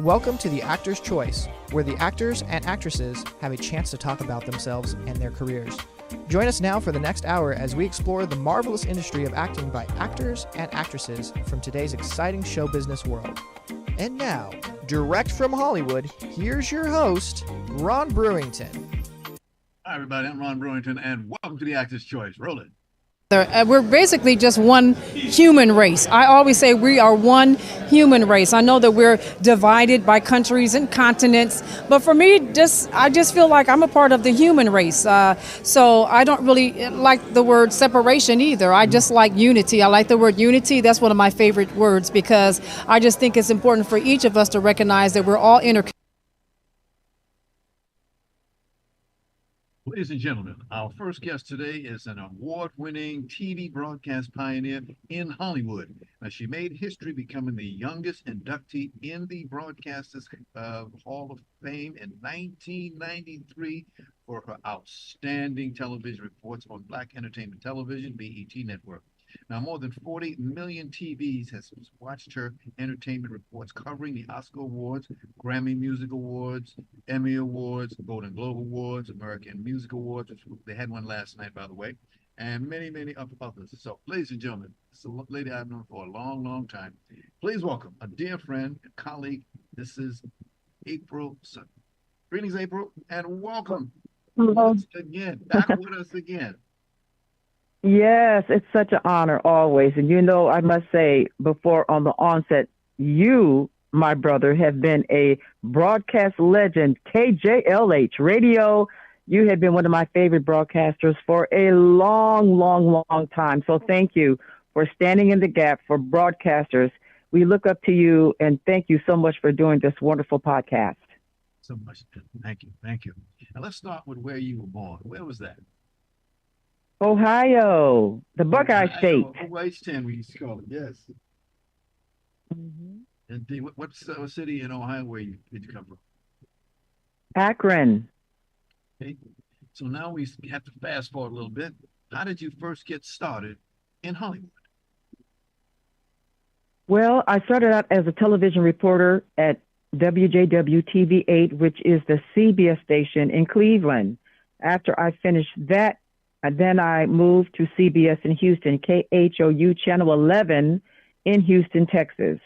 Welcome to The Actor's Choice, where the actors and actresses have a chance to talk about themselves and their careers. Join us now for the next hour as we explore the marvelous industry of acting by actors and actresses from today's exciting show business world. And now, direct from Hollywood, here's your host, Ron Brewington. Hi, everybody. I'm Ron Brewington, and welcome to The Actor's Choice. Roll it. We're basically just one human race. I always say we are one human race. I know that we're divided by countries and continents, but for me, I just feel like I'm a part of the human race. So I don't really like the word separation either. I just like unity. I like the word unity. That's one of my favorite words because I just think it's important for each of us to recognize that we're all interconnected. Ladies and gentlemen, our first guest today is an award-winning TV broadcast pioneer in Hollywood. Now, she made history becoming the youngest inductee in the Broadcasters Hall of Fame in 1993 for her outstanding television reports on Black Entertainment Television, BET Network. Now, more than 40 million TVs has watched her entertainment reports covering the Oscar Awards, Grammy Music Awards, Emmy Awards, Golden Globe Awards, American Music Awards, which they had one last night, by the way, and many, many others. So, ladies and gentlemen, this is a lady I've known for a long, long time. Please welcome a dear friend, a colleague. This is April Sutton. Greetings, April, and welcome once again, back with us again. Yes, it's such an honor always. And I must say before on the onset, you, my brother, have been a broadcast legend, KJLH radio. You have been one of my favorite broadcasters for a long, long, long time. So thank you for standing in the gap for broadcasters. We look up to you and thank you so much for doing this wonderful podcast. So much. Thank you. Thank you. Now let's start with where you were born. Where was that? Ohio, the Buckeye State. H10, we used to call it, yes. Mm-hmm. And what city in Ohio did you come from? Akron. Okay. So now we have to fast forward a little bit. How did you first get started in Hollywood? Well, I started out as a television reporter at WJW TV8, which is the CBS station in Cleveland. After I finished that, and then I moved to CBS in Houston, KHOU Channel 11 in Houston, Texas.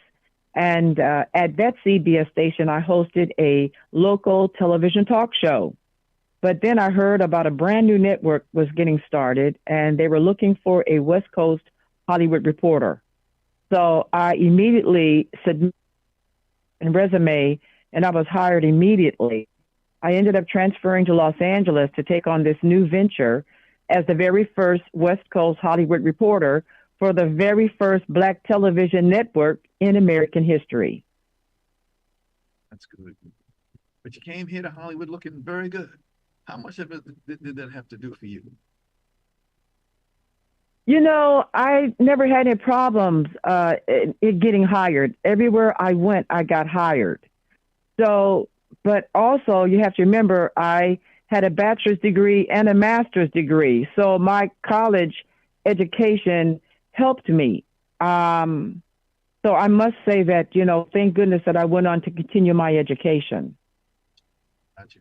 And at that CBS station, I hosted a local television talk show. But then I heard about a brand new network was getting started, and they were looking for a West Coast Hollywood reporter. So I immediately submitted a resume, and I was hired immediately. I ended up transferring to Los Angeles to take on this new venture as the very first West Coast Hollywood reporter for the very first Black television network in American history. That's good. But you came here to Hollywood looking very good. How much of it did that have to do for you? I never had any problems in getting hired. Everywhere I went, I got hired. So, but also you have to remember, I had a bachelor's degree and a master's degree. So my college education helped me. So I must say that, thank goodness that I went on to continue my education. Gotcha.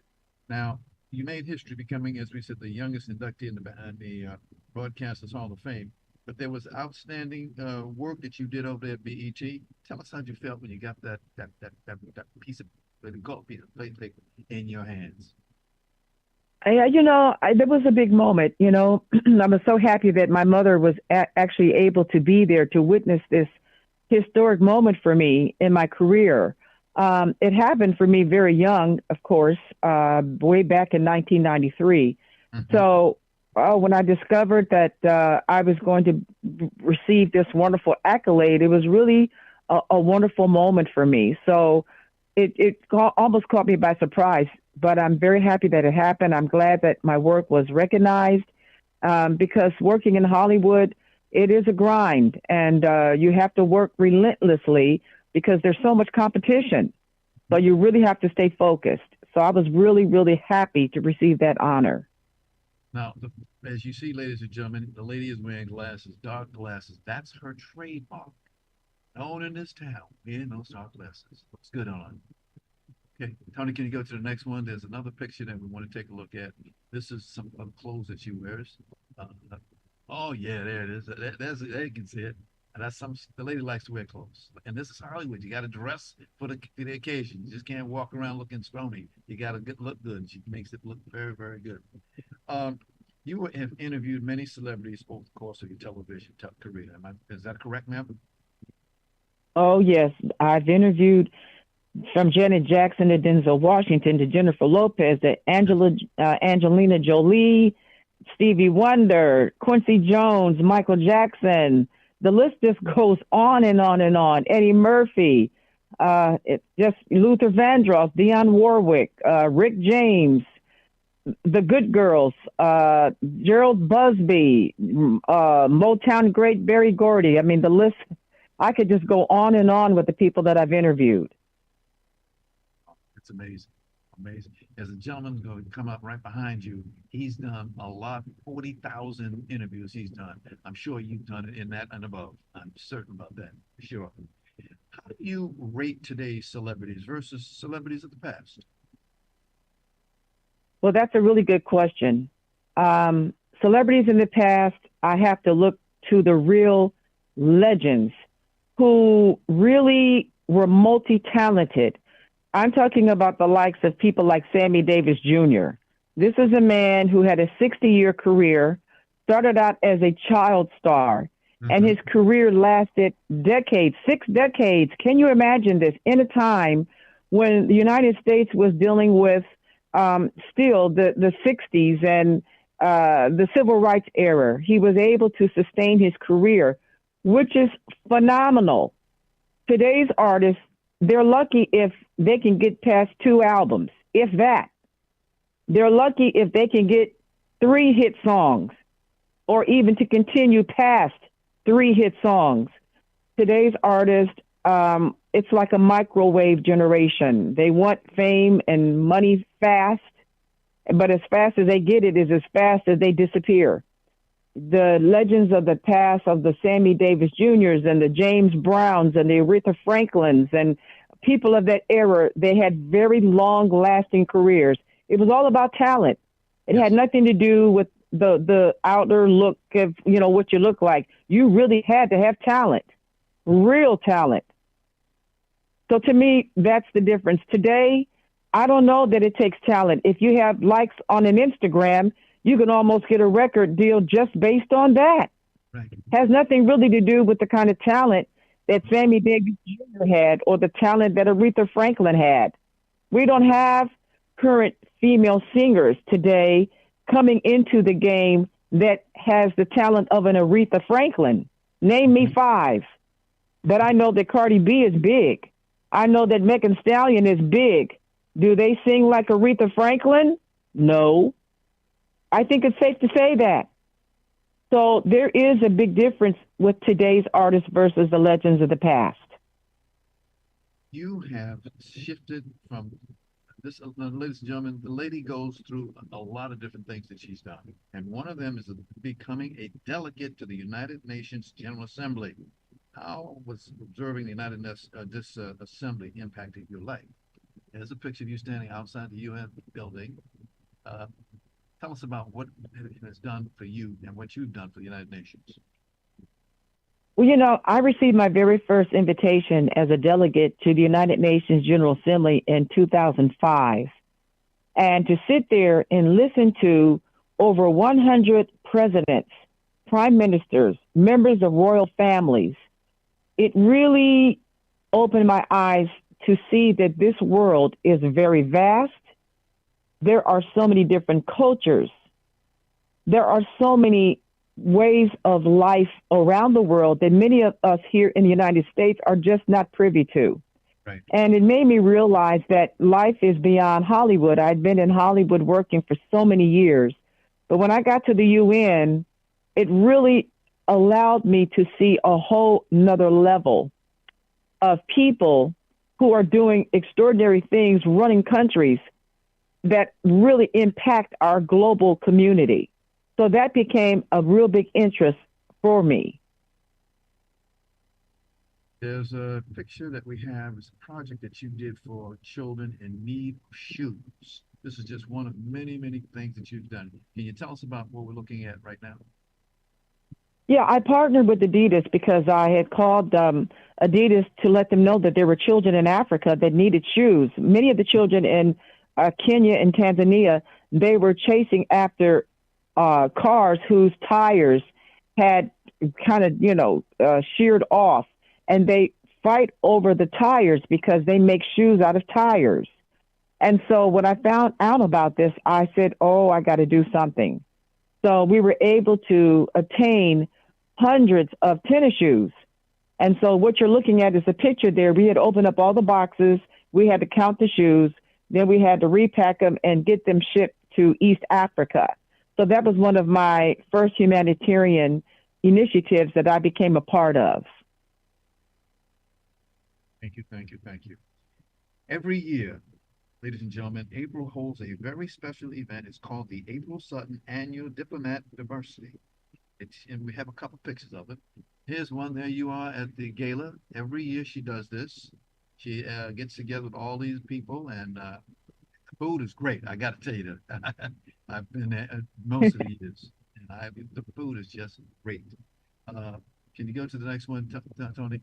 Now, you made history becoming, as we said, the youngest inductee in the Broadcasters Hall of Fame. But there was outstanding work that you did over there at BET. Tell us how you felt when you got that piece of gold piece of plate in your hands. There was a big moment, I was so happy that my mother was actually able to be there to witness this historic moment for me in my career. It happened for me very young, of course, way back in 1993. Mm-hmm. So when I discovered that I was going to receive this wonderful accolade, it was really a wonderful moment for me. So it almost caught me by surprise. But I'm very happy that it happened. I'm glad that my work was recognized because working in Hollywood, it is a grind and you have to work relentlessly because there's so much competition. So you really have to stay focused. So I was really, really happy to receive that honor. Now, as you see, ladies and gentlemen, the lady is wearing glasses, dark glasses. That's her trademark. Known in this town, in those dark glasses. Looks good on. Okay, Tony, can you go to the next one? There's another picture that we want to take a look at. This is some of the clothes that she wears. Uh, oh yeah, there it is. There you can see it. And that's some the lady likes to wear clothes. And this is Hollywood. You got to dress for the occasion. You just can't walk around looking scrawny. You got to look good. She makes it look very very good. Um, you have interviewed many celebrities over the course of your television career. Is that correct, ma'am? Oh, yes. I've interviewed from Janet Jackson to Denzel Washington to Jennifer Lopez to Angelina Jolie, Stevie Wonder, Quincy Jones, Michael Jackson. The list just goes on and on and on. Eddie Murphy, it's just Luther Vandross, Dionne Warwick, Rick James, the Good Girls, Gerald Busby, Motown great Berry Gordy. I mean, the list, I could just go on and on with the people that I've interviewed. It's amazing. Amazing. As a gentleman's going to come up right behind you, he's done a lot, 40,000 interviews he's done. I'm sure you've done it in that and above. I'm certain about that, for sure. How do you rate today's celebrities versus celebrities of the past? Well, that's a really good question. Celebrities in the past, I have to look to the real legends who really were multi-talented. I'm talking about the likes of people like Sammy Davis Jr. This is a man who had a 60-year career, started out as a child star, and his career lasted decades, 6 decades. Can you imagine this? In a time when the United States was dealing with still the 60s and the civil rights era, he was able to sustain his career, which is phenomenal. Today's artists, they're lucky if they can get past 2 albums, if that. They're lucky if they can get 3 hit songs or even to continue past 3 hit songs. Today's artists, it's like a microwave generation. They want fame and money fast, but as fast as they get it is as fast as they disappear. The legends of the past of the Sammy Davis Jr.'s and the James Browns and the Aretha Franklins and people of that era, they had very long-lasting careers. It was all about talent. It had nothing to do with the outer look of, what you look like. You really had to have talent, real talent. So to me, that's the difference. Today, I don't know that it takes talent. If you have likes on an Instagram, you can almost get a record deal just based on that. Right. Has nothing really to do with the kind of talent that Sammy Davis Jr. had or the talent that Aretha Franklin had. We don't have current female singers today coming into the game that has the talent of an Aretha Franklin. Name me 5. But I know that Cardi B is big. I know that Megan Thee Stallion is big. Do they sing like Aretha Franklin? No. I think it's safe to say that. So there is a big difference with today's artists versus the legends of the past. You have shifted from this, ladies and gentlemen, the lady goes through a lot of different things that she's done. And one of them is becoming a delegate to the United Nations General Assembly. How was observing the this assembly impacted your life? There's a picture of you standing outside the UN building. Tell us about what it has done for you and what you've done for the United Nations. Well, I received my very first invitation as a delegate to the United Nations General Assembly in 2005. And to sit there and listen to over 100 presidents, prime ministers, members of royal families, it really opened my eyes to see that this world is very vast. There are so many different cultures. There are so many ways of life around the world that many of us here in the United States are just not privy to. Right. And it made me realize that life is beyond Hollywood. I'd been in Hollywood working for so many years. But when I got to the UN, it really allowed me to see a whole nother level of people who are doing extraordinary things, running countries that really impact our global community. So that became a real big interest for me. There's a picture that we have. It's a project that you did for children in need of shoes. This is just one of many, many things that you've done. Can you tell us about what we're looking at right now? Yeah, I partnered with Adidas because I had called Adidas to let them know that there were children in Africa that needed shoes. Many of the children in Kenya and Tanzania, they were chasing after cars whose tires had kind of, sheared off, and they fight over the tires because they make shoes out of tires. And so when I found out about this, I said, oh, I got to do something. So we were able to attain hundreds of tennis shoes. And so what you're looking at is a picture there. We had opened up all the boxes. We had to count the shoes. Then we had to repack them and get them shipped to East Africa. So that was one of my first humanitarian initiatives that I became a part of. Thank you, thank you, thank you. Every year, ladies and gentlemen, April holds a very special event. It's called the April Sutton Annual Diplomat Diversity. And we have a couple pictures of it. Here's one. There you are at the gala. Every year she does this. She gets together with all these people, and the food is great. I got to tell you that. I've been there most of the years, and the food is just great. Can you go to the next one, Tony?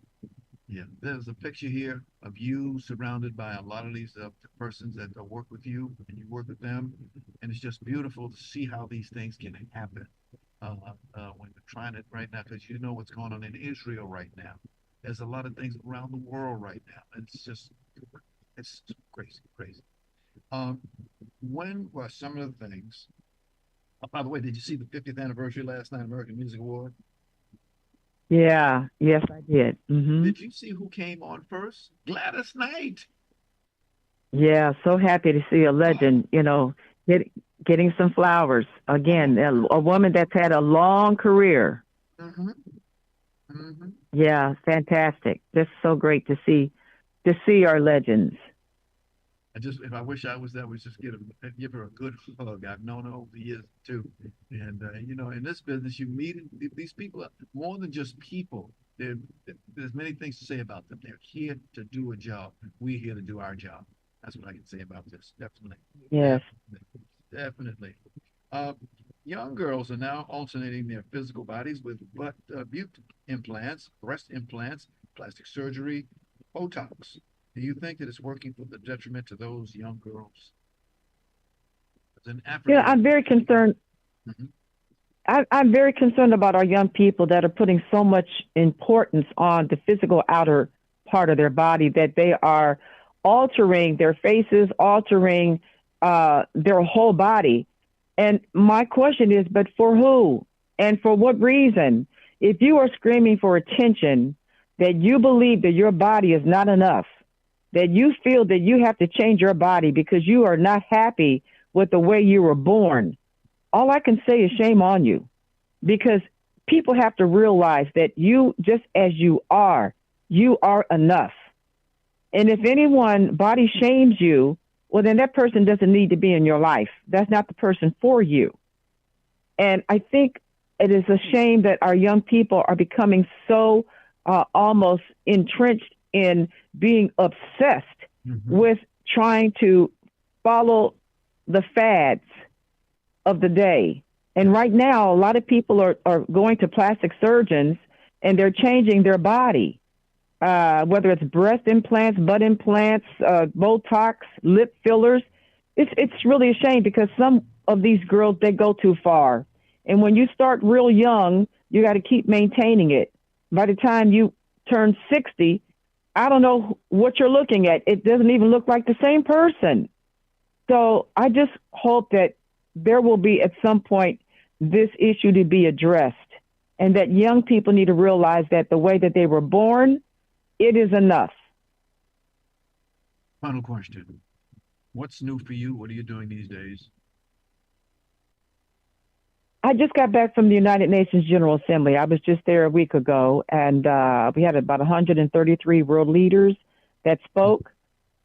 Yeah, there's a picture here of you surrounded by a lot of these persons that work with you, and you work with them, and it's just beautiful to see how these things can happen when we're trying it right now, because you know what's going on in Israel right now. There's a lot of things around the world right now. It's crazy, crazy. When were some of the things? Oh, by the way, did you see the 50th anniversary last night, American Music Award? Yeah, yes, I did. Did you see who came on first? Gladys Knight. Yeah, so happy to see a legend, getting some flowers. Again, a woman that's had a long career. Mm-hmm. Mm-hmm. Yeah, fantastic. Just so great to see our legends. If I wish I was there, we just give her a good hug. I've known her over the years too, and in this business, you meet these people are more than just people. There's many things to say about them. They're here to do a job. We're here to do our job. That's what I can say about this. Definitely. Yes. Definitely. Young girls are now alternating their physical bodies with butt implants, breast implants, plastic surgery, Botox. Do you think that it's working for the detriment to those young girls? Yeah, I'm very concerned. Mm-hmm. I'm very concerned about our young people that are putting so much importance on the physical outer part of their body that they are altering their faces, altering their whole body. And my question is, but for who and for what reason? If you are screaming for attention, that you believe that your body is not enough, that you feel that you have to change your body because you are not happy with the way you were born, all I can say is shame on you, because people have to realize that you, just as you are enough. And if anyone body shames you, well, then that person doesn't need to be in your life. That's not the person for you. And I think it is a shame that our young people are becoming so almost entrenched in being obsessed with trying to follow the fads of the day. And right now, a lot of people are going to plastic surgeons and they're changing their body, whether it's breast implants, butt implants, Botox, lip fillers. It's really a shame because some of these girls, they go too far. And when you start real young, you got to keep maintaining it. By the time you turn 60, I don't know what you're looking at. It doesn't even look like the same person. So I just hope that there will be at some point this issue to be addressed, and that young people need to realize that the way that they were born, it is enough. Final question. What's new for you? What are you doing these days? I just got back from the United Nations General Assembly. I was just there a week ago, and we had about 133 world leaders that spoke.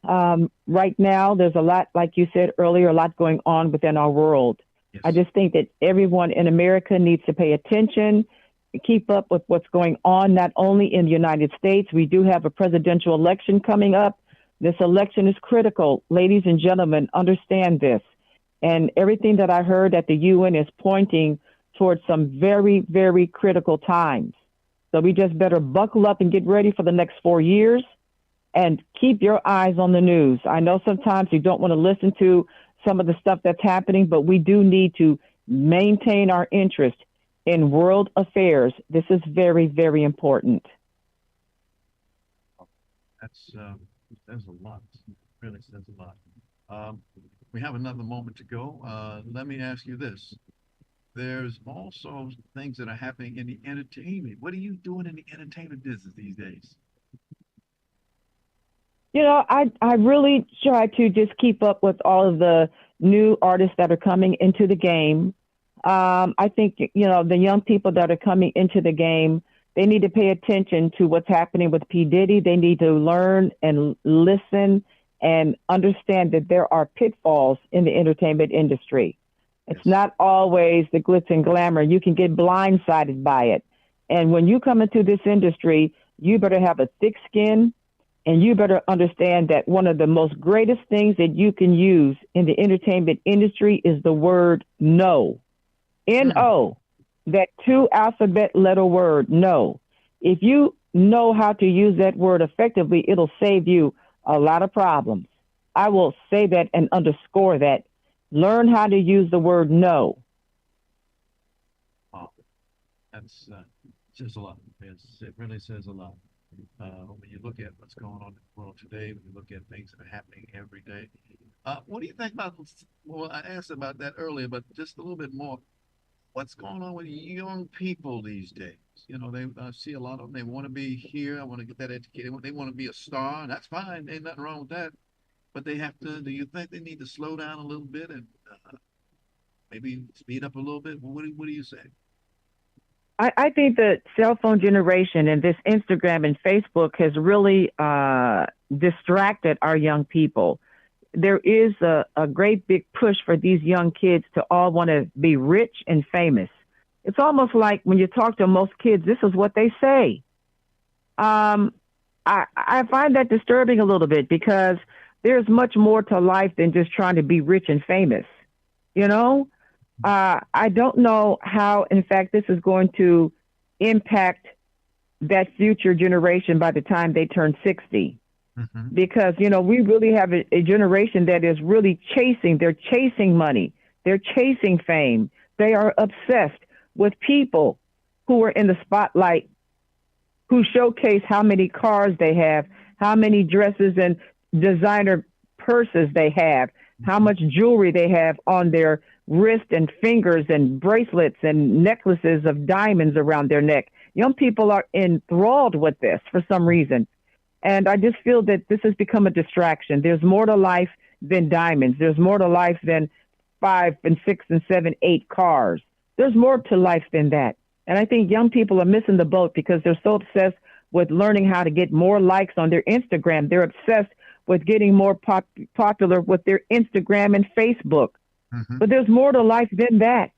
Right now, there's a lot, like you said earlier, a lot going on within our world. Yes. I just think that everyone in America needs to pay attention keep up with what's going on, not only in the United States. We do have a presidential election coming up. This election is critical. Ladies and gentlemen, understand this. And everything that I heard at the UN is pointing towards some very, very critical times. So we just better buckle up and get ready for the next 4 years and keep your eyes on the news. I know sometimes you don't want to listen to some of the stuff that's happening, but we do need to maintain our interest in world affairs. This is very, very important. That's says a lot. Really says a lot. We have another moment to go. Let me ask you this. There's also things that are happening in the entertainment. What are you doing in the entertainment business these days? You know, I really try to just keep up with all of the new artists that are coming into the game. I think, you know, the young people that are coming into the game, they need to pay attention to what's happening with P. Diddy. They need to learn and listen and understand that there are pitfalls in the entertainment industry. It's not always the glitz and glamour. You can get blindsided by it. And when you come into this industry, you better have a thick skin, and you better understand that one of the most greatest things that you can use in the entertainment industry is the word no. N-O, that 2 alphabet letter word, no. If you know how to use that word effectively, it'll save you a lot of problems. I will say that and underscore that. Learn how to use the word no. Oh, that's says a lot. It really says a lot. When you look at what's going on in the world today, when you look at things that are happening every day, what do you think about? Well, I asked about that earlier, but just a little bit more. What's going on with young people these days? You know, they see a lot of them. They want to be here. I want to get that educated. They want to be a star, and that's fine. Ain't nothing wrong with that. But they have to. Do you think they need to slow down a little bit and maybe speed up a little bit? What do you say? I think the cell phone generation and this Instagram and Facebook has really distracted our young people. There is a great big push for these young kids to all want to be rich and famous. It's almost like when you talk to most kids, this is what they say. I find that disturbing a little bit because there's much more to life than just trying to be rich and famous. You know, I don't know how, in fact, this is going to impact that future generation by the time they turn 60. Mm-hmm. Because, you know, we really have a generation that is really they're chasing money. They're chasing fame. They are obsessed with people who are in the spotlight, who showcase how many cars they have, how many dresses and designer purses they have, how much jewelry they have on their wrist and fingers and bracelets and necklaces of diamonds around their neck. Young people are enthralled with this for some reason. And I just feel that this has become a distraction. There's more to life than diamonds. There's more to life than 5 and 6 and 7, 8 cars. There's more to life than that. And I think young people are missing the boat because they're so obsessed with learning how to get more likes on their Instagram. They're obsessed with getting more popular with their Instagram and Facebook. Mm-hmm. But there's more to life than that.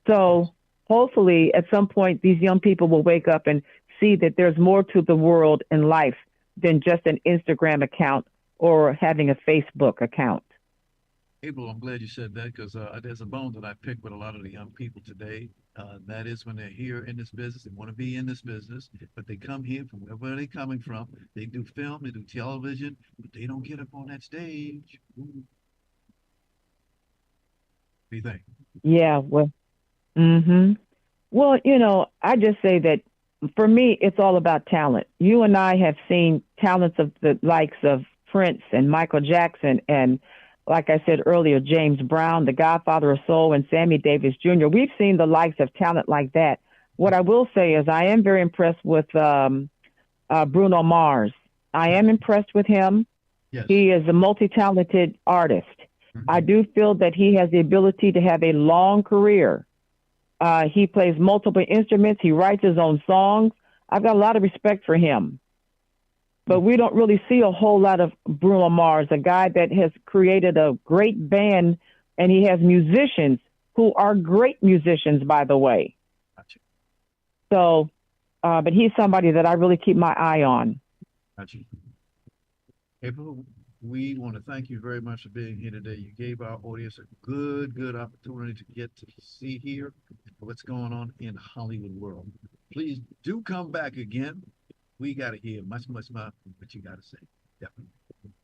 So hopefully at some point, these young people will wake up and see that there's more to the world and life than just an Instagram account or having a Facebook account. Abel, I'm glad you said that because there's a bone that I pick with a lot of the young people today. That is when they're here in this business, they want to be in this business, but they come here from wherever they're coming from. They do film, they do television, but they don't get up on that stage. Ooh. What do you think? Yeah, well, well, you know, I just say that for me, it's all about talent. You and I have seen talents of the likes of Prince and Michael Jackson and, like I said earlier, James Brown, the Godfather of Soul, and Sammy Davis Jr. We've seen the likes of talent like that. What I will say is I am very impressed with Bruno Mars. I am impressed with him. Yes. He is a multi-talented artist. Mm-hmm. I do feel that he has the ability to have a long career. He plays multiple instruments. He writes his own songs. I've got a lot of respect for him. But we don't really see a whole lot of Bruno Mars, a guy that has created a great band, and he has musicians who are great musicians, by the way. Gotcha. So, but he's somebody that I really keep my eye on. Got you. April, we want to thank you very much for being here today. You gave our audience a good opportunity to get to see here what's going on in Hollywood world. Please do come back again. We got to hear much more what you got to say. Definitely.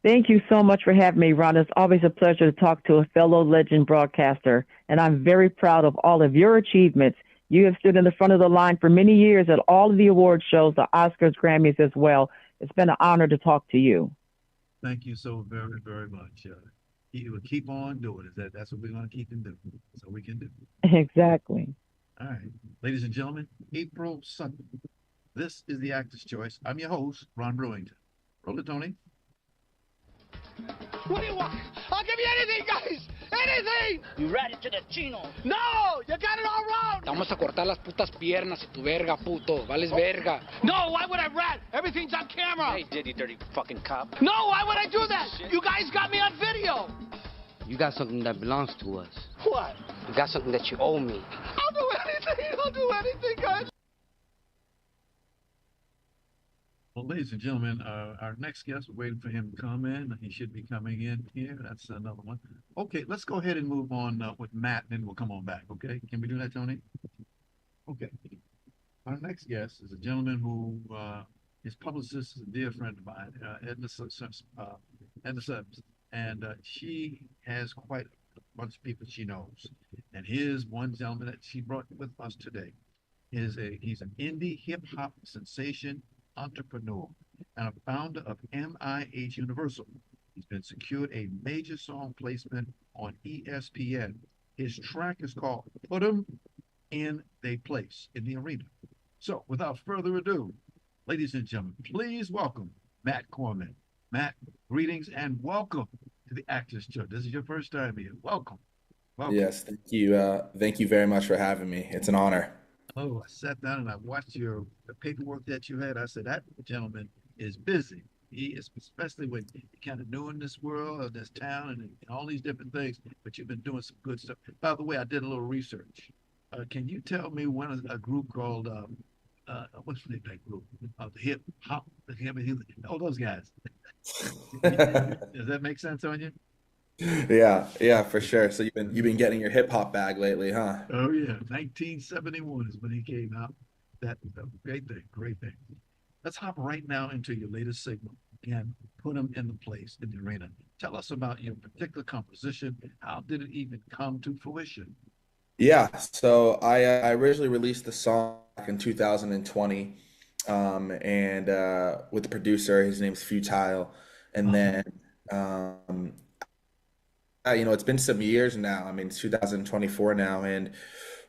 Thank you so much for having me, Ron. It's always a pleasure to talk to a fellow legend broadcaster, and I'm very proud of all of your achievements. You have stood in the front of the line for many years at all of the award shows, the Oscars, Grammys as well. It's been an honor to talk to you. Thank you so very much. You will keep on doing it. That's what we're going to keep and do. So we can do. Exactly. All right. Ladies and gentlemen, April Sutton. This is the Actor's Choice. I'm your host, Ron Brewington. Roll it, Tony. What do you want? I'll give you anything, guys! Anything! You rat it to the chino. No! You got it all wrong! Te vamos a cortar las putas piernas y tu verga, puto. Vales verga. No, why would I rat? Everything's on camera! Hey, diddy dirty fucking cop. No, why would I do that? You guys got me on video! You got something that belongs to us. What? You got something that you owe me. I'll do anything! I'll do anything, guys! Well, ladies and gentlemen, our next guest, we're waiting for him to come in. He should be coming in here. That's another one. Okay, let's go ahead and move on with Matt, and then we'll come on back, okay? Can we do that, Tony? Okay. Our next guest is a gentleman who his publicist is a dear friend of mine, Edna Sims, and she has quite a bunch of people she knows. And here's one gentleman that she brought with us today. He's an indie hip-hop sensation, entrepreneur, and a founder of MIH Universal. He's been secured a major song placement on ESPN. His track is called Put 'Em in They Place in the Arena. So without further ado, ladies and gentlemen, please welcome Matt Carman. Matt, greetings and welcome to the Actors Choice. This is your first time here. Welcome. Welcome. Yes, thank you. Thank you very much for having me. It's an honor. Oh, I sat down and I watched the paperwork that you had. I said, that gentleman is busy. He is, especially when you're kind of new in this world or this town and all these different things, but you've been doing some good stuff. By the way, I did a little research. Can you tell me when a group called, what's the name of that group? Oh, those guys. Does that make sense on you? Yeah, for sure. So you've been getting your hip hop bag lately, huh? Oh yeah, 1971 is when he came out. That great thing. Let's hop right now into your latest signal. Again, Put 'Em in the Place in the Arena. Tell us about your particular composition. How did it even come to fruition? Yeah. So I originally released the song back in 2020, and with the producer, his name's Futile, and then it's been some years now. I mean, it's 2024 now, and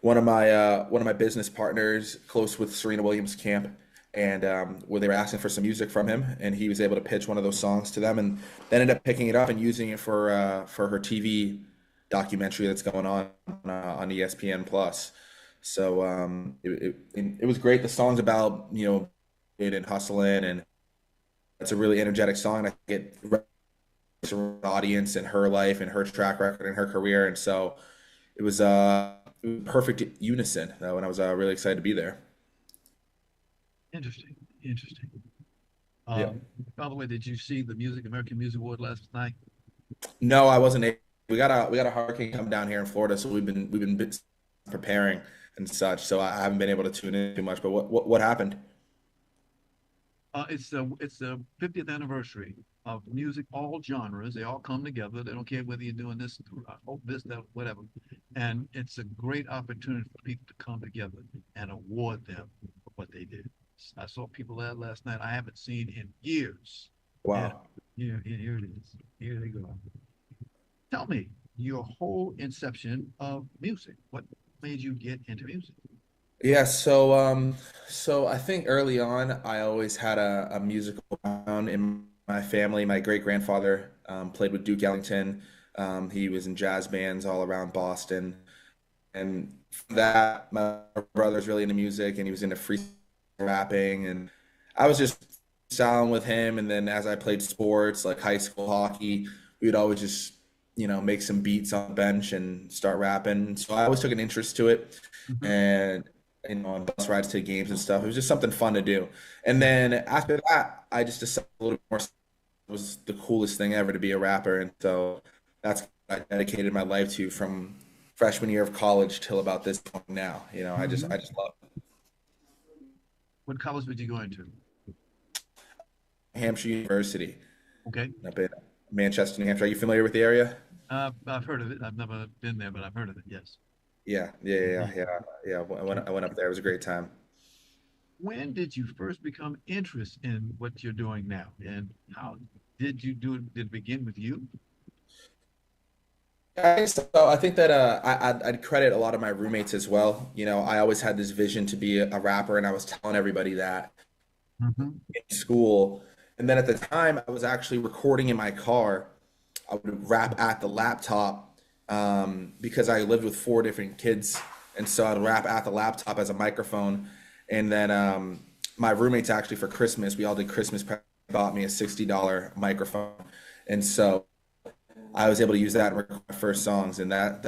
one of my business partners, close with Serena Williams' camp, and where they were asking for some music from him, and he was able to pitch one of those songs to them, and they ended up picking it up and using it for her TV documentary that's going on ESPN Plus. So it was great. The song's about it and hustling, and it's a really energetic song. I get audience and her life and her track record and her career, and so it was perfect unison though, and I was really excited to be there. Interesting. Yeah. By the way, did you see the American Music Award last night? No, I wasn't able. We got a hurricane come down here in Florida, so we've been preparing and such. So I haven't been able to tune in too much. But what happened? It's the 50th anniversary of music, all genres. They all come together. They don't care whether you're doing this, this, that, whatever. And it's a great opportunity for people to come together and award them for what they did. I saw people there last night I haven't seen in years. Wow. And here it is. Here they go. Tell me your whole inception of music. What made you get into music? Yeah, so I think early on I always had a musical background in my family. My great grandfather played with Duke Ellington. He was in jazz bands all around Boston, and from that my brother's really into music, and he was into free rapping, and I was just freestyling with him. And then as I played sports like high school hockey, we would always just make some beats on the bench and start rapping. So I always took an interest to it, and on bus rides to games and stuff. It was just something fun to do. And then after that, I just decided a little more was the coolest thing ever to be a rapper. And so that's what I dedicated my life to from freshman year of college till about this point now. Mm-hmm. I just love What college were you going to? Hampshire University Okay. up in Manchester, New Hampshire. Are you familiar with the area? I've heard of it. I've never been there, but I've heard of it. Yes. Yeah. I went up there. It was a great time. When did you first become interested in what you're doing now, and how did you do it? Did it begin with you? So I think that I'd credit a lot of my roommates as well. I always had this vision to be a rapper, and I was telling everybody that Mm-hmm. in school. And then at the time, I was actually recording in my car. I would rap at the laptop because I lived with four different kids, and so I'd rap at the laptop as a microphone. And then my roommates actually for Christmas, we all did Christmas presents, bought me a $60 microphone, and so I was able to use that and record my first songs, and that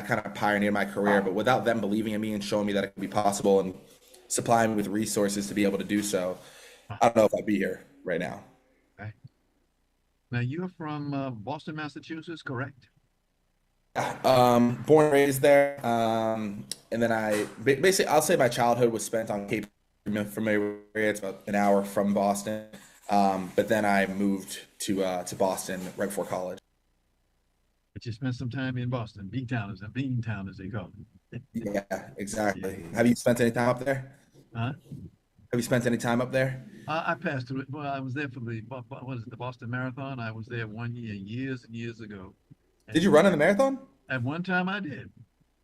kind of pioneered my career. But without them believing in me and showing me that it could be possible and supplying me with resources to be able to do so, I don't know if I'd be here right now. Okay. Now you're from Boston, Massachusetts, correct? Born and raised there, and then basically I'll say my childhood was spent on Cape. Familiar with it, it's about an hour from Boston, but then I moved to Boston right before college. But you spent some time in Boston, Bean Town, as they call it. Yeah, exactly. Have you spent any time up there? Huh? Have you spent any time up there? I passed through it. Well, I was there for the Boston Marathon. I was there one year, years and years ago. Did you run in the marathon? At one time, I did.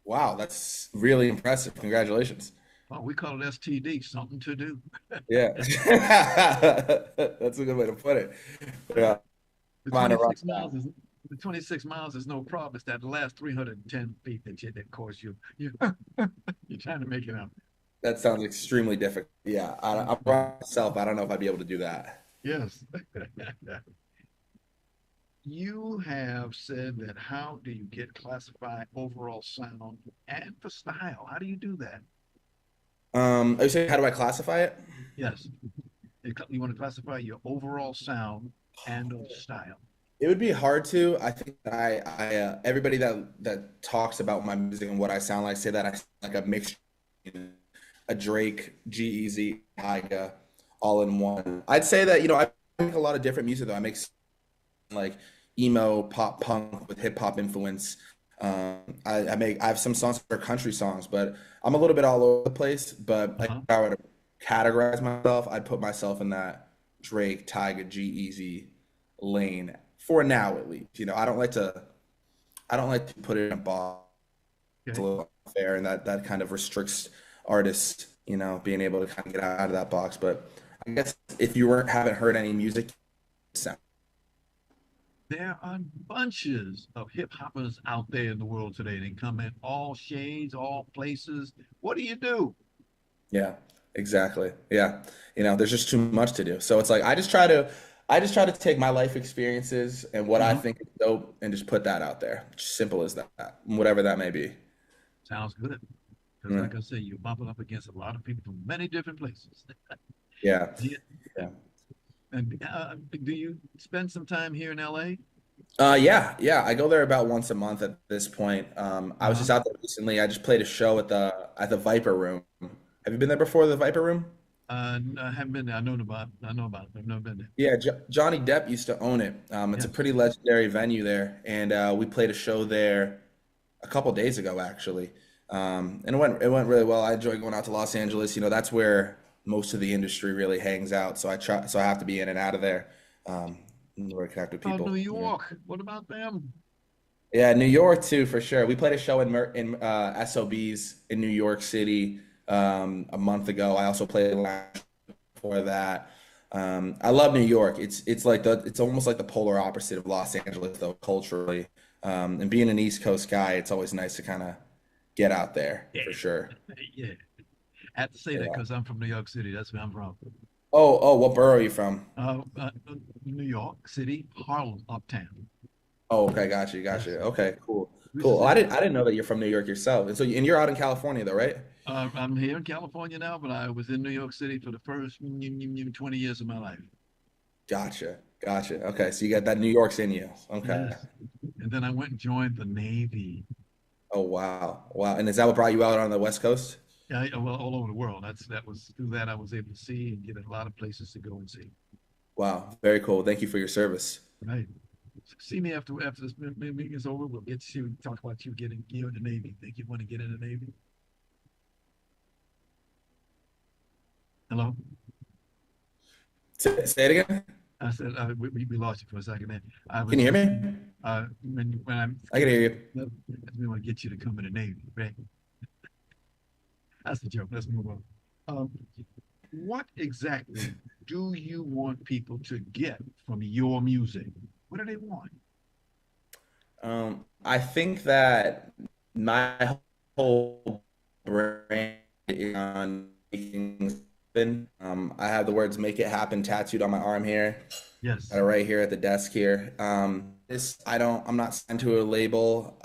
Wow, that's really impressive. Congratulations. Well, we call it STD, something to do. Yeah, that's a good way to put it. Yeah, The mine are 26 miles is the 26 miles is no problem. It's that last 310 feet that course you're trying to make it up. that sounds extremely difficult. Yeah, I'm myself. I don't know if I'd be able to do that. Yes. You have said that how do you get classified overall sound and for style? How do you do that? Are you saying how do I classify it? Yes. You want to classify your overall sound and or style. It would be hard to. I think that everybody that talks about my music and what I sound like say that I sound like a mixture, a Drake, G-Eazy, Tyga, all in one. I'd say that I make a lot of different music though. I make like emo, pop punk with hip hop influence. I have some songs that are country songs, but I'm a little bit all over the place. But like, if I were to categorize myself, I'd put myself in that Drake, Tyga, G-Eazy lane for now at least. I don't like to put it in a box. It's a Okay. little unfair, and that kind of restricts artists, being able to kind of get out of that box. But I guess if you haven't heard any music, sound. There are bunches of hip hoppers out there in the world today. They come in all shades, all places. What do you do? Yeah, exactly. Yeah. There's just too much to do. So it's like I just try to take my life experiences and what I Mhm. think is dope and just put that out there. Simple as that, whatever that may be. Sounds good. Because Yeah. like I say, you're bumping up against a lot of people from many different places. Yeah. Yeah. Yeah. And do you spend some time here in LA? Yeah. I go there about once a month at this point. I was Uh-huh. just out there recently. I just played a show at the Viper Room. Have you been there before, the Viper Room? I haven't been there. I know about it. I've never been there. Yeah, Johnny Depp used to own it. It's a Yes. pretty legendary venue there, and we played a show there a couple days ago actually, and it went really well. I enjoy going out to Los Angeles. That's where most of the industry really hangs out. So I have to be in and out of there, where I connect with Oh, people. New York. What about them? Yeah, New York too for sure. We played a show in SOBs in New York City a month ago. I also played last before that. I love New York. It's almost like the polar opposite of Los Angeles though culturally. And being an East Coast guy, it's always nice to kind of get out there Yeah. for sure. Yeah. I have to say that Yeah. because I'm from New York City. That's where I'm from. Oh, what borough are you from? Uh, uh, New York City, Harlem, uptown. Oh, okay, gotcha. Yes. Okay, cool. We used to Cool. say, I didn't know that you're from New York yourself. And you're out in California though, right? I'm here in California now, but I was in New York City for the first 20 years of my life. Gotcha. Gotcha. Okay. So you got that New York's in you. Okay. Yes. And then I went and joined the Navy. Oh, wow. Wow. And is that what brought you out on the West Coast? Yeah, well, all over the world. That was through that I was able to see and get a lot of places to go and see. Wow. Very cool. Thank you for your service. Right. See me after this meeting is over. We'll get to talk about you getting in the Navy. Think you want to get in the Navy? Hello? Say it again. I said we lost you for a second there. Can you hear me? I can hear you. We want to get you to come in the Navy, right? That's the joke. Let's move on. What exactly do you want people to get from your music? What do they want? I think that my whole brand is on making happen. I have the words "Make It Happen" tattooed on my arm here. Yes. Right here at the desk here. I'm not signed to a label.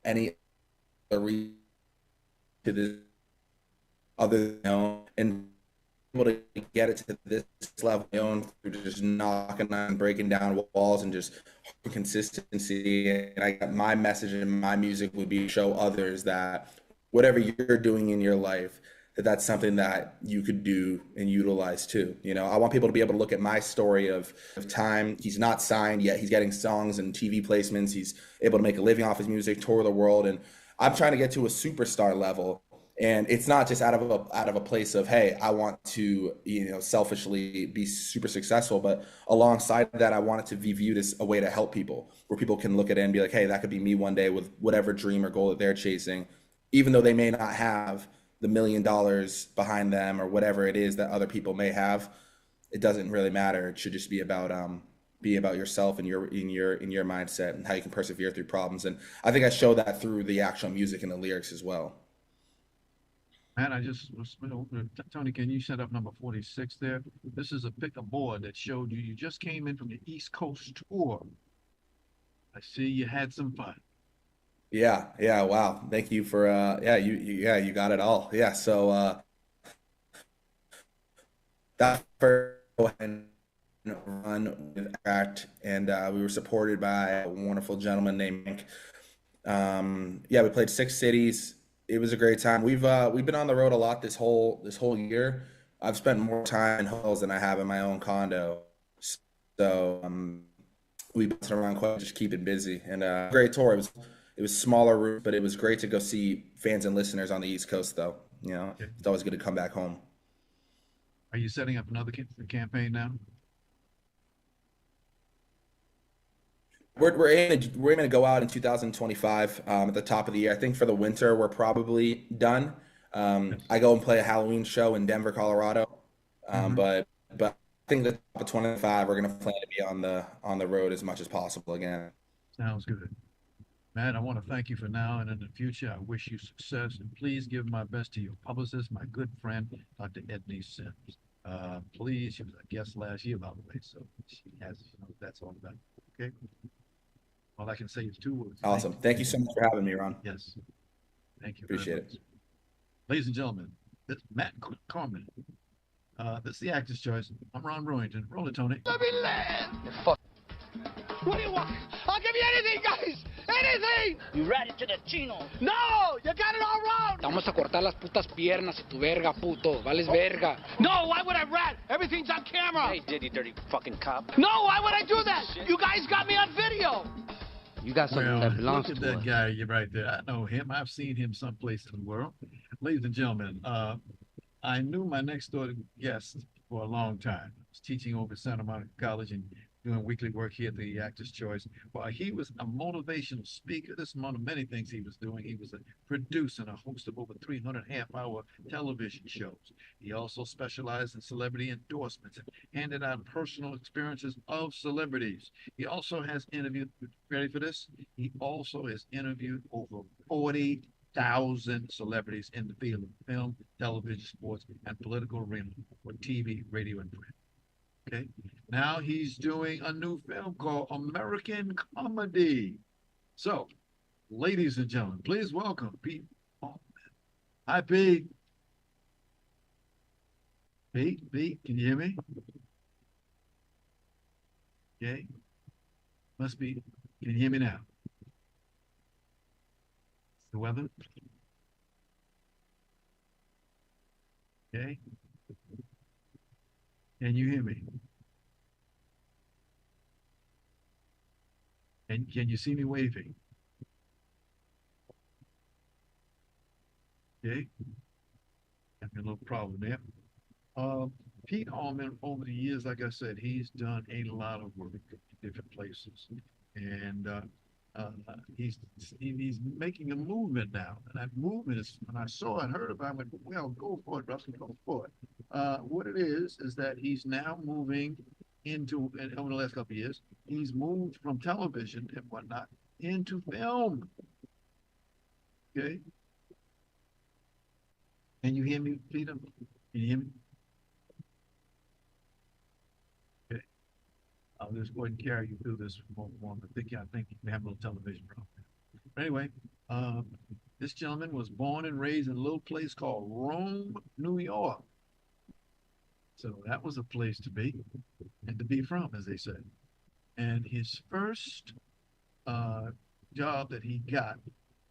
Any other reason to this other than and able to get it to this level through just knocking on, breaking down walls, and just consistency. And I got my message and my music would be to show others that whatever you're doing in your life, that's something that you could do and utilize too. You know, I want people to be able to look at my story of time. He's not signed yet. He's getting songs and TV placements. He's able to make a living off his music, tour the world. And I'm trying to get to a superstar level. And it's not just out of a place of, hey, I want to, selfishly be super successful, but alongside that, I want it to be viewed as a way to help people, where people can look at it and be like, hey, that could be me one day with whatever dream or goal that they're chasing, even though they may not have the $1 million behind them or whatever it is that other people may have. It doesn't really matter. It should just be about yourself and your mindset and how you can persevere through problems. And I think I show that through the actual music and the lyrics as well. Man, Tony, can you set up number 46 there? This is a pick-up board that showed you just came in from the East Coast tour. I see you had some fun. Yeah, wow. Thank you for you got it all. Yeah, so that first and run with Act, and we were supported by a wonderful gentleman named Hank. We played 6 cities. It was a great time. We've been on the road a lot this whole year. I've spent more time in hotels than I have in my own condo. So we've been around quite, just keeping busy, and great tour. It was smaller route, but it was great to go see fans and listeners on the East Coast, though. It's always good to come back home. Are you setting up another campaign now? We're aiming to go out in 2025 at the top of the year. I think for the winter we're probably done. I go and play a Halloween show in Denver, Colorado, but I think the top of 25 we're going to plan to be on the road as much as possible again. Sounds good. Matt, I want to thank you for now and in the future. I wish you success, and please give my best to your publicist, my good friend, Dr. Edney Sims. Please, she was a guest last year, by the way, so she has, that's all about it. Okay. All I can say is 2 words. Awesome. Thank you so much for having me, Ron. Yes. Thank you. Appreciate it. Ladies and gentlemen, this is Matt Carman. This is the Actor's Choice. I'm Ron Brewington. Roll it, Tony. Let me land. What do you want? I'll give you anything, guys. Anything. You rat it to the chino. No, you got it all wrong. Te vamos a cortar las putas piernas y tu verga, puto. Vales verga. No, why would I rat? Everything's on camera. Hey, did you dirty fucking cop? No, why would I do that? You guys got me on video. You got something that belongs look at to that us. guy right there. I know him. I've seen him someplace in the world. Ladies and gentlemen, I knew my next door guest for a long time. I was teaching over at Santa Monica College and doing weekly work here at the Actor's Choice. While he was a motivational speaker, this is one of many things he was doing. He was a producer and a host of over 300 half-hour television shows. He also specialized in celebrity endorsements and handed out personal experiences of celebrities. He also has interviewed, ready for this? He also has interviewed over 40,000 celebrities in the field of film, television, sports, and political arena for TV, radio, and print. Okay. Now he's doing a new film called American Comedy. So, ladies and gentlemen, please welcome Pete Allman. Hi, Pete. Pete, can you hear me? Okay. Must be. Can you hear me now? The weather? Okay. Can you hear me? And can you see me waving? Okay. Having a little problem there. Uh, Pete Allman, over the years, like I said, he's done a lot of work in different places, and uh, he's he's making a movement now. And that movement is, when I saw and heard about it, I went, well, go for it, Russell, go for it. What it is that he's now moving into, and over the last couple of years, he's moved from television and whatnot into film. Okay, can you hear me, Peter? Can you hear me? Okay. I'll just go ahead and carry you through this one. I think we have a little television problem. But anyway, uh, this gentleman was born and raised in a little place called Rome, New York. So that was a place to be and to be from, as they said. And his first uh, job that he got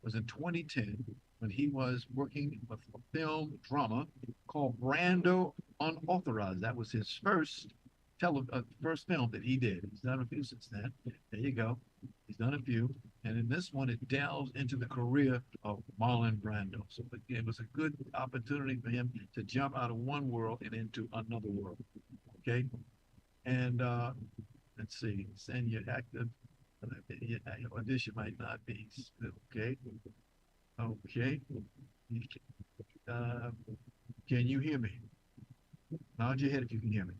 was in 2010 when he was working with a film drama called Brando Unauthorized. That was his first film that he did. He's done a few since then. There you go. He's done a few. And in this one, it delves into the career of Marlon Brando. So it was a good opportunity for him to jump out of one world and into another world. Okay. And let's see, send your active. Your audition might not be okay. Okay. Uh, can you hear me? Nod your head if you can hear me.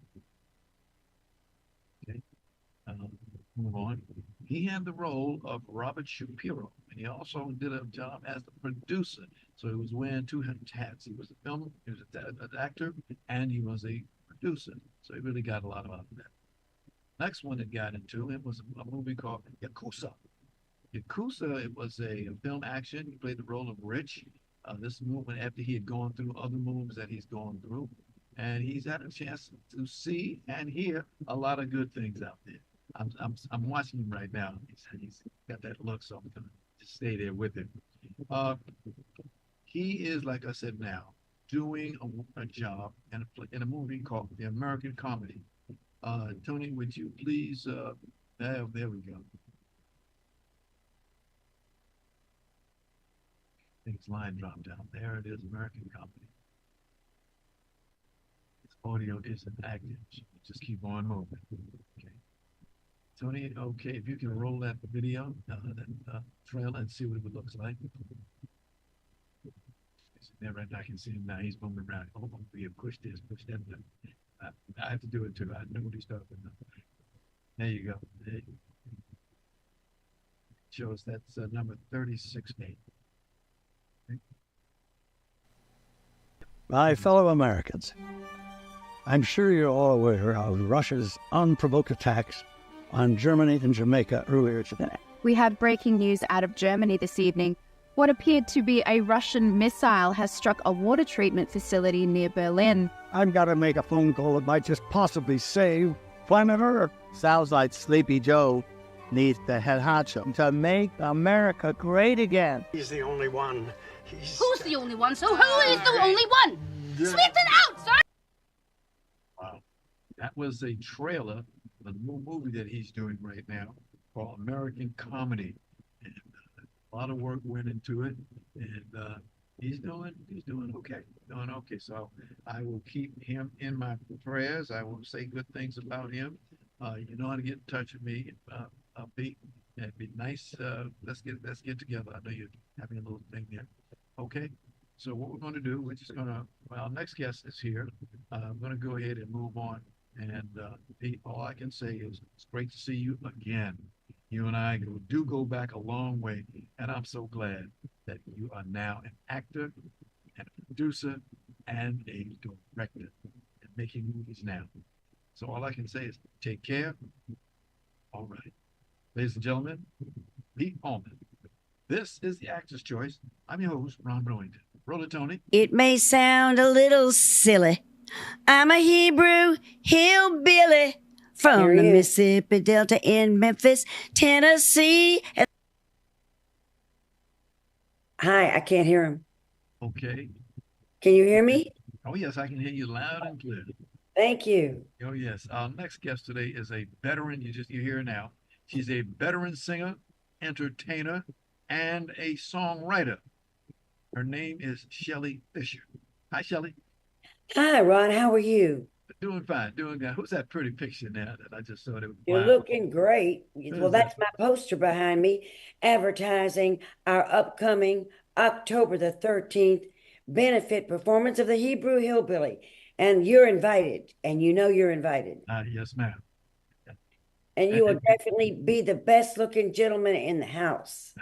Okay. Move on. He had the role of Robert Shapiro, and he also did a job as the producer. So he was wearing two hats. He was an actor, and he was a producer. So he really got a lot out of that. Next one that got into it was a movie called Yakuza. Yakuza, it was a film action. He played the role of Rich. This movement after he had gone through other movies that he's gone through. And he's had a chance to see and hear a lot of good things out there. I'm watching him right now. He's got that look, so I'm gonna just stay there with him. Uh, he is, like I said, now doing a job in a movie called The American Comedy. Tony, would you please? There we go. I think his line dropped down. There it is, American Comedy. Its audio isn't active. So just keep on moving. Okay. Tony, okay, if you can roll that video, that trailer, and see what it looks like. There, right now, I can see him now. He's moving around. Oh, you push this, push that. I have to do it too. I know what he's talking about. There you go. There you go. Shows that's number 36A. Okay. My fellow Americans, I'm sure you're all aware of Russia's unprovoked attacks on Germany and Jamaica earlier today. We have breaking news out of Germany this evening. What appeared to be a Russian missile has struck a water treatment facility near Berlin. I've got to make a phone call that might just possibly save planet Earth. Sounds like Sleepy Joe needs to head honcho to make America great again. He's the only one. Who's the only one? So who is the only one? Spit it out, sir! Wow. That was a trailer for the new movie that he's doing right now called American Comedy. And a lot of work went into it. And he's doing okay. Doing okay. So I will keep him in my prayers. I will say good things about him. You know how to get in touch with me, Pete. It'd be nice. Let's get together. I know you're having a little thing there. Okay. So what we're going to do, well, our next guest is here. I'm going to go ahead and move on. And Pete, all I can say is it's great to see you again. You and I do go back a long way, and I'm so glad that you are now an actor and a producer and a director and making movies now. So all I can say is take care. All right. Ladies and gentlemen, Pete Allman. This is the Actor's Choice. I'm your host, Ron Brewington. Roll it, Tony. It may sound a little silly. I'm a Hebrew hillbilly from the Mississippi Delta in Memphis, Tennessee. Hi, I can't hear him. Okay. Can you hear me? Oh, yes, I can hear you loud and clear. Thank you. Oh, yes. Our next guest today is a veteran. You hear her now. She's a veteran singer, entertainer, and a songwriter. Her name is Shelly Fisher. Hi, Shelly. Hi, Ron. How are you? Doing fine, doing good. Who's that pretty picture now that I just saw? You're looking great. Well, that's my poster behind me advertising our upcoming October the 13th benefit performance of the Hebrew Hillbilly. And you're invited, and you know you're invited. Yes, ma'am. And you will definitely be the best looking gentleman in the house.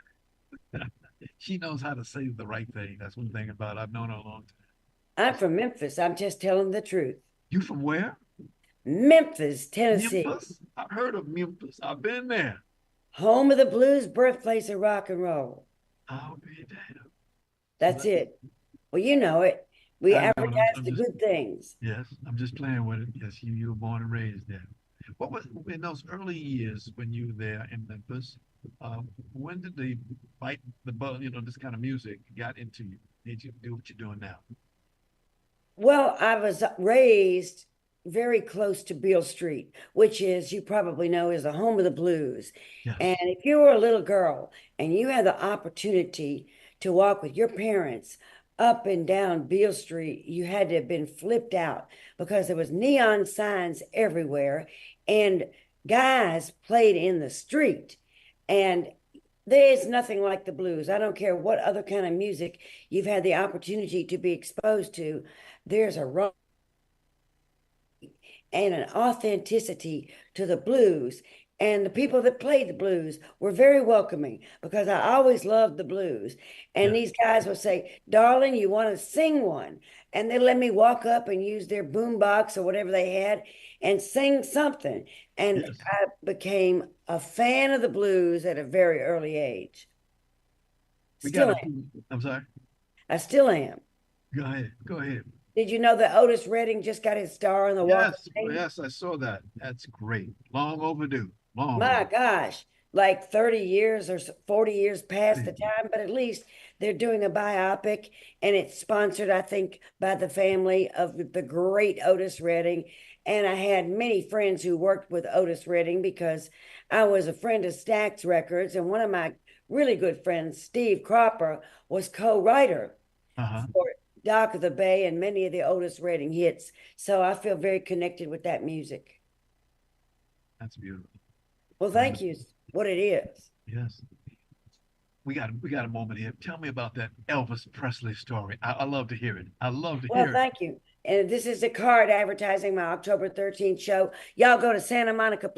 She knows how to say the right thing. That's one thing about her. I've known her a long time. I'm from Memphis. I'm just telling the truth. You from where? Memphis, Tennessee. Memphis? I've heard of Memphis. I've been there. Home of the blues, birthplace of rock and roll. I'll be damned. That's it. Well, you know it. We advertise the good things. Yes, I'm just playing with it. Yes, you were born and raised there. What was in those early years when you were there in Memphis? When did the bite the bug, this kind of music got into you? Made you do what you're doing now? Well, I was raised very close to Beale Street, which is, you probably know, is the home of the blues. Yes. And if you were a little girl and you had the opportunity to walk with your parents up and down Beale Street, you had to have been flipped out because there was neon signs everywhere and guys played in the street. And there is nothing like the blues. I don't care what other kind of music you've had the opportunity to be exposed to. There's a rock and an authenticity to the blues. And the people that played the blues were very welcoming because I always loved the blues. And these guys would say, darling, you want to sing one? And they'd let me walk up and use their boombox or whatever they had and sing something. And I became a fan of the blues at a very early age. I'm sorry? I still am. Go ahead. Did you know that Otis Redding just got his star on the Walk of Fame? Yes, I saw that. That's great. Long overdue. My gosh, like 30 years or 40 years past the time, but at least they're doing a biopic and it's sponsored, I think, by the family of the great Otis Redding. And I had many friends who worked with Otis Redding because I was a friend of Stax Records. And one of my really good friends, Steve Cropper, was co-writer for Dock of the Bay and many of the Otis Redding hits. So I feel very connected with that music. That's beautiful. Well, thank you. What it is. Yes. We got a moment here. Tell me about that Elvis Presley story. I love to hear it. I love to hear it. Well, thank you. And this is the card advertising my October 13th show. Y'all go to Santa Monica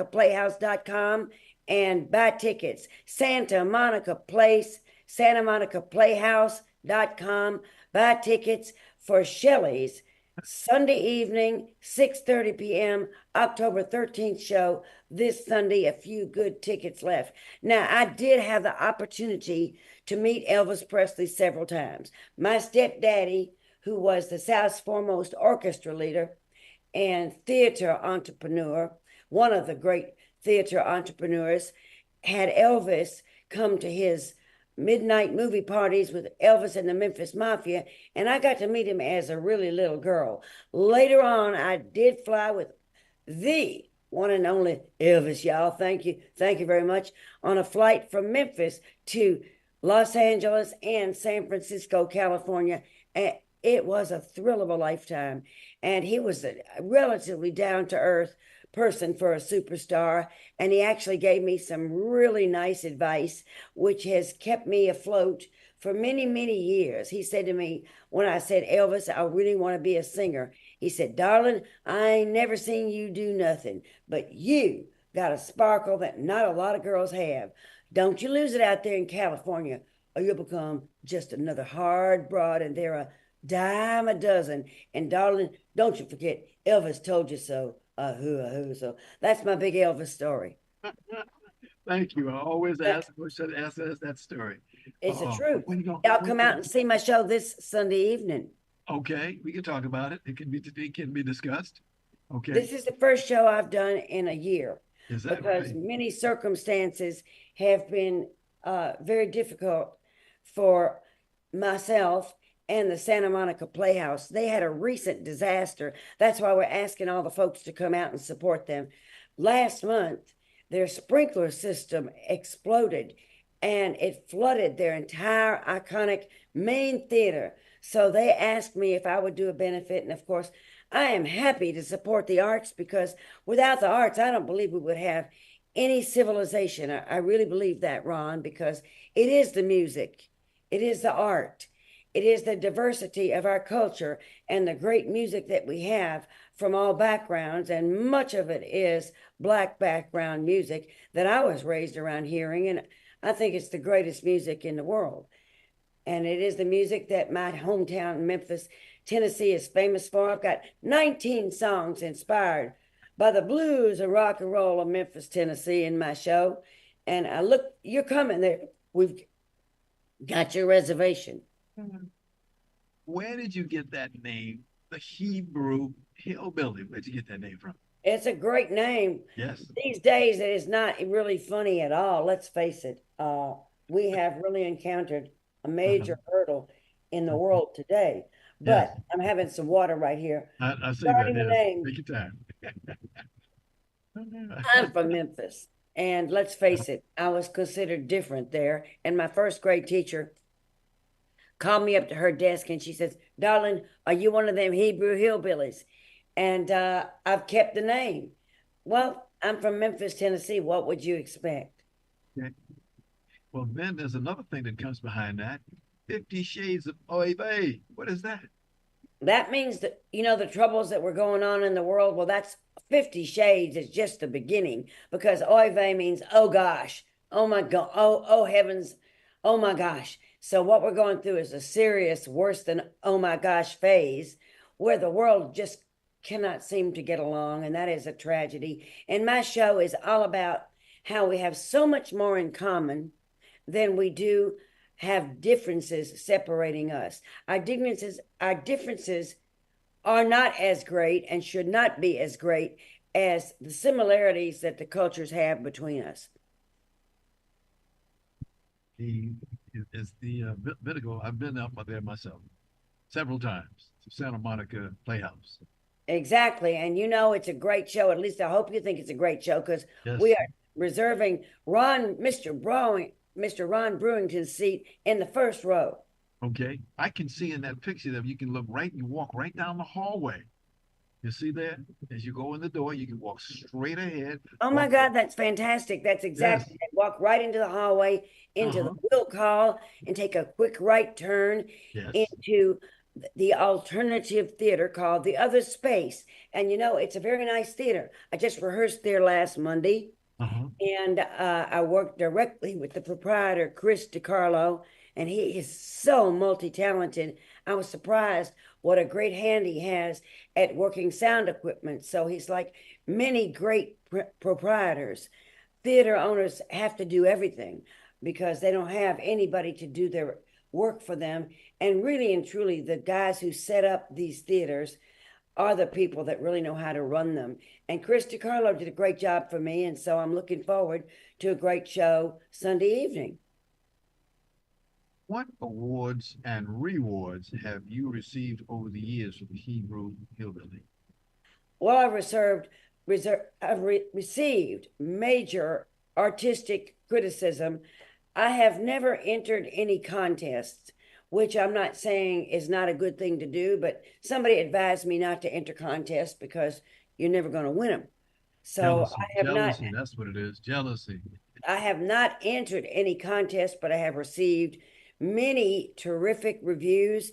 Playhouse.com and buy tickets. Santa Monica Playhouse.com. Buy tickets for Shelley's Sunday evening, 6:30 p.m., October 13th show. This Sunday, a few good tickets left. Now, I did have the opportunity to meet Elvis Presley several times. My stepdaddy, who was the South's foremost orchestra leader and theater entrepreneur, one of the great theater entrepreneurs, had Elvis come to his midnight movie parties with Elvis and the Memphis Mafia, and I got to meet him as a really little girl. Later on, I did fly with the one and only Elvis, y'all. Thank you very much, on a flight from Memphis to Los Angeles and San Francisco, California. And it was a thrill of a lifetime. And he was a relatively down-to-earth person for a superstar, and he actually gave me some really nice advice, which has kept me afloat for many, many years. He said to me, when I said, Elvis, I really want to be a singer, he said, darling, I ain't never seen you do nothing, but you got a sparkle that not a lot of girls have. Don't you lose it out there in California, or you'll become just another hard broad, and they're a dime a dozen. And darling, don't you forget, Elvis told you so. So that's my big Elvis story. Thank you. I always ask that story. It's the Uh-oh. truth. When you go, Y'all come out and see my show this Sunday evening. Okay, we can talk about it. It can be discussed. Okay. This is the first show I've done in a year. Is that because right? many circumstances have been very difficult for myself and the Santa Monica Playhouse. They had a recent disaster. That's why we're asking all the folks to come out and support them. Last month, their sprinkler system exploded and it flooded their entire iconic main theater. So they asked me if I would do a benefit. And of course, I am happy to support the arts because without the arts, I don't believe we would have any civilization. I really believe that, Ron, because it is the music, it is the art, it is the diversity of our culture and the great music that we have from all backgrounds. And much of it is Black background music that I was raised around hearing. And I think it's the greatest music in the world. And it is the music that my hometown, Memphis, Tennessee, is famous for. I've got 19 songs inspired by the blues and rock and roll of Memphis, Tennessee in my show. And look, you're coming there. We've got your reservation. Where did you get that name, the Hebrew Hillbilly? Where'd you get that name from? It's a great name. Yes. These days, it is not really funny at all. Let's face it. We have really encountered a major hurdle in the world today. But Yes. I'm having some water right here. I see Starting that. the Yes. name. Take your time. I'm from Memphis. And let's face it, I was considered different there. And my first grade teacher called me up to her desk and she says, "Darling, are you one of them Hebrew hillbillies?" And I've kept the name. Well, I'm from Memphis, Tennessee. What would you expect? Okay. Well, then there's another thing that comes behind that. 50 Shades of Oy Vey. What is that? That means that, the troubles that were going on in the world. Well, that's 50 Shades is just the beginning because oy vey means, oh gosh, oh my God, oh heavens, oh my gosh. So what we're going through is a serious, worse than oh my gosh phase where the world just cannot seem to get along. And that is a tragedy. And my show is all about how we have so much more in common than we do have differences separating us. Our differences are not as great and should not be as great as the similarities that the cultures have between us. It's the Vitigo. I've been up there myself several times to Santa Monica Playhouse. Exactly. And it's a great show. At least I hope you think it's a great show because Yes. we are reserving Mr. Ron Brewington's seat in the first row. Okay. I can see in that picture that you can look right, you walk right down the hallway. You see there? As you go in the door, you can walk straight ahead. Oh my God, that's fantastic. That's exactly it. Walk right into the hallway, into the Wilk Hall, and take a quick right turn into the alternative theater called The Other Space. And it's a very nice theater. I just rehearsed there last Monday. And I worked directly with the proprietor, Chris DiCarlo, and he is so multi-talented. I was surprised what a great hand he has at working sound equipment. So he's like many great proprietors. Theater owners have to do everything because they don't have anybody to do their work for them. And really and truly, the guys who set up these theaters are the people that really know how to run them. And Chris DiCarlo did a great job for me. And so I'm looking forward to a great show Sunday evening. What awards and rewards have you received over the years for the Hebrew Hillbilly? Well, I've received major artistic criticism. I have never entered any contests, which I'm not saying is not a good thing to do, but somebody advised me not to enter contests because you're never going to win them. So jealousy, that's what it is, jealousy. I have not entered any contest, but I have received many terrific reviews.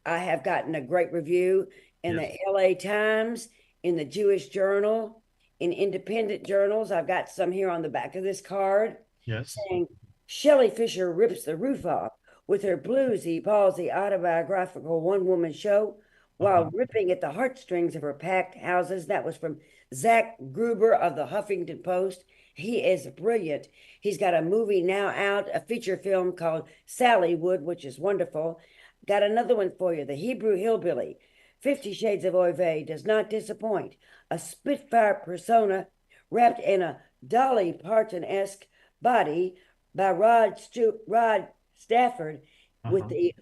I have gotten a great review in the LA Times, in the Jewish Journal, in independent journals. I've got some here on the back of this card saying, Shelley Fisher rips the roof off with her bluesy, ballsy, autobiographical one-woman show while ripping at the heartstrings of her packed houses. That was from Zach Gruber of the Huffington Post. He is brilliant. He's got a movie now out, a feature film called Sallywood, which is wonderful. Got another one for you, The Hebrew Hillbilly. 50 Shades of Oy Vey does not disappoint. A Spitfire persona wrapped in a Dolly Parton-esque body by Rod Stafford with the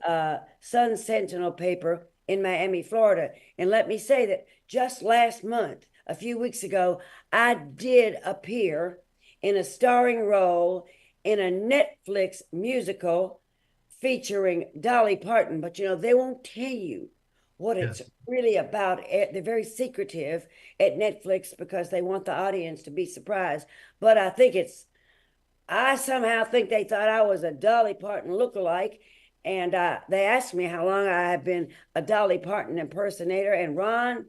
Sun Sentinel paper in Miami, Florida. And let me say that just last month, a few weeks ago, I did appear in a starring role in a Netflix musical featuring Dolly Parton. But they won't tell you what it's really about. They're very secretive at Netflix because they want the audience to be surprised. But I somehow think they thought I was a Dolly Parton lookalike. And they asked me how long I have been a Dolly Parton impersonator. And Ron,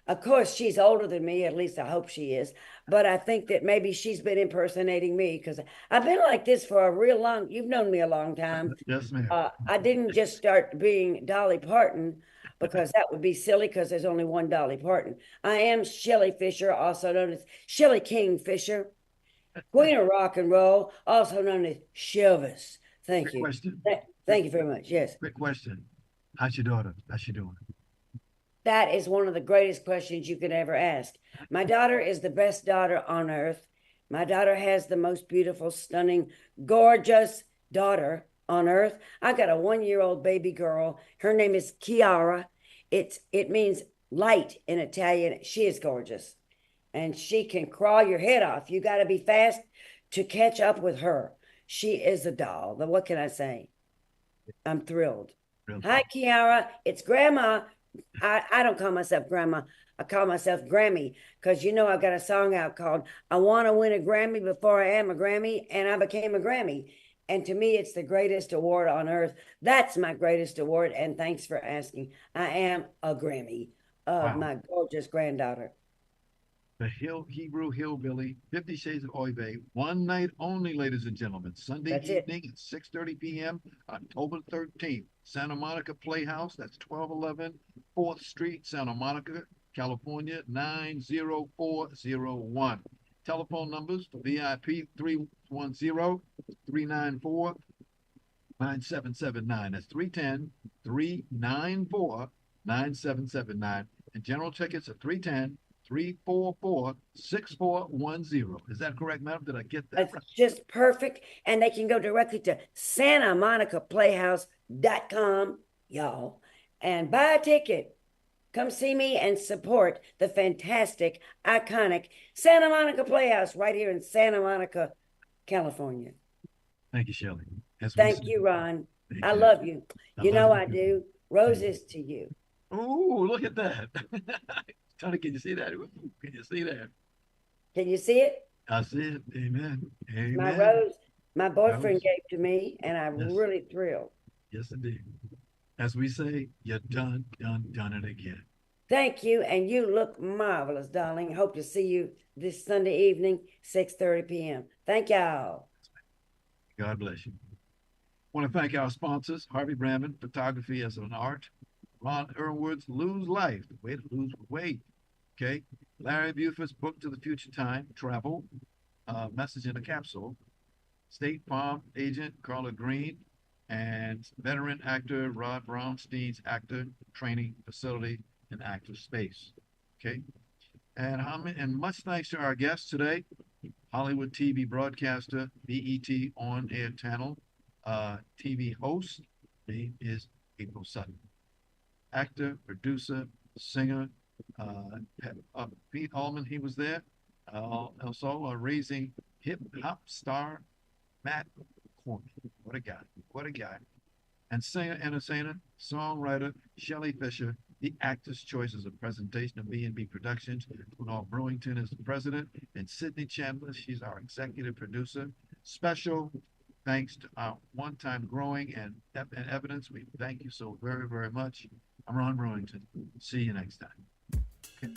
of course, she's older than me, at least I hope she is. But I think that maybe she's been impersonating me because I've been like this for a real long, you've known me a long time. Yes, ma'am. I didn't just start being Dolly Parton because that would be silly because there's only one Dolly Parton. I am Shelley Fisher, also known as Shelley King Fisher, Queen of Rock and Roll, also known as Shelvis. Thank you. Question. Thank you very much. Yes. Quick question. How's your daughter? How's she doing? That is one of the greatest questions you could ever ask. My daughter is the best daughter on earth. My daughter has the most beautiful, stunning, gorgeous daughter on earth. I got a 1-year-old baby girl. Her name is Chiara. It means light in Italian. She is gorgeous. And she can crawl your head off. You got to be fast to catch up with her. She is a doll. What can I say? I'm thrilled. Really? Hi, Chiara. It's Grandma. I don't call myself Grandma. I call myself Grammy because I've got a song out called I Want to Win a Grammy Before I Am a Grammy, and I became a Grammy. And to me, it's the greatest award on earth. That's my greatest award, and thanks for asking. I am a Grammy of my gorgeous granddaughter. The Hebrew Hillbilly, 50 Shades of Oy Vey, one night only, ladies and gentlemen. Sunday evening at 6:30 p.m., October 13th. Santa Monica Playhouse, that's 1211 4th Street, Santa Monica, California, 90401. Telephone numbers for VIP 310-394-9779. That's 310-394-9779. And general tickets are 310-344-6410. Is that correct, madam? Did I get that? That's just perfect. And they can go directly to SantaMonicaPlayhouse.com, y'all, and buy a ticket. Come see me and support the fantastic, iconic Santa Monica Playhouse right here in Santa Monica, California. Thank you, Shelley. Thank you, Ron. I love you. I do. Roses to you. Oh, look at that. Tony, can you see that? Ooh, can you see that? Can you see it? I see it. Amen. Amen. My rose, my boyfriend gave to me, and I'm really thrilled. Yes, indeed. As we say, you're done it again. Thank you, and you look marvelous, darling. Hope to see you this Sunday evening, 6:30 p.m. Thank y'all. God bless you. I want to thank our sponsors, Harvey Brandman, Photography as an Art, Ron Irwin's Lose Life, the way to lose weight. Okay. Larry Buford's Book to the Future Time, Travel, Message in a Capsule, State Farm agent Carla Green, and veteran actor Rod Brownstein's Actor Training Facility and Actor Space. Okay. And much thanks to our guests today, Hollywood TV broadcaster, BET on-air channel, TV host, name is April Sutton. Actor, producer, singer, Pete Allman, he was there. Also raising hip-hop star Matt Corman. What a guy. What a guy. And singer, entertainer, songwriter Shelley Fisher, the Actor's Choice is a presentation of B&B Productions. Kunal Brewington is the president, and Sydney Chandler, she's our executive producer. Special thanks to our one-time growing and evidence. We thank you so very, very much. I'm Ron Brewington. See you next time. Okay.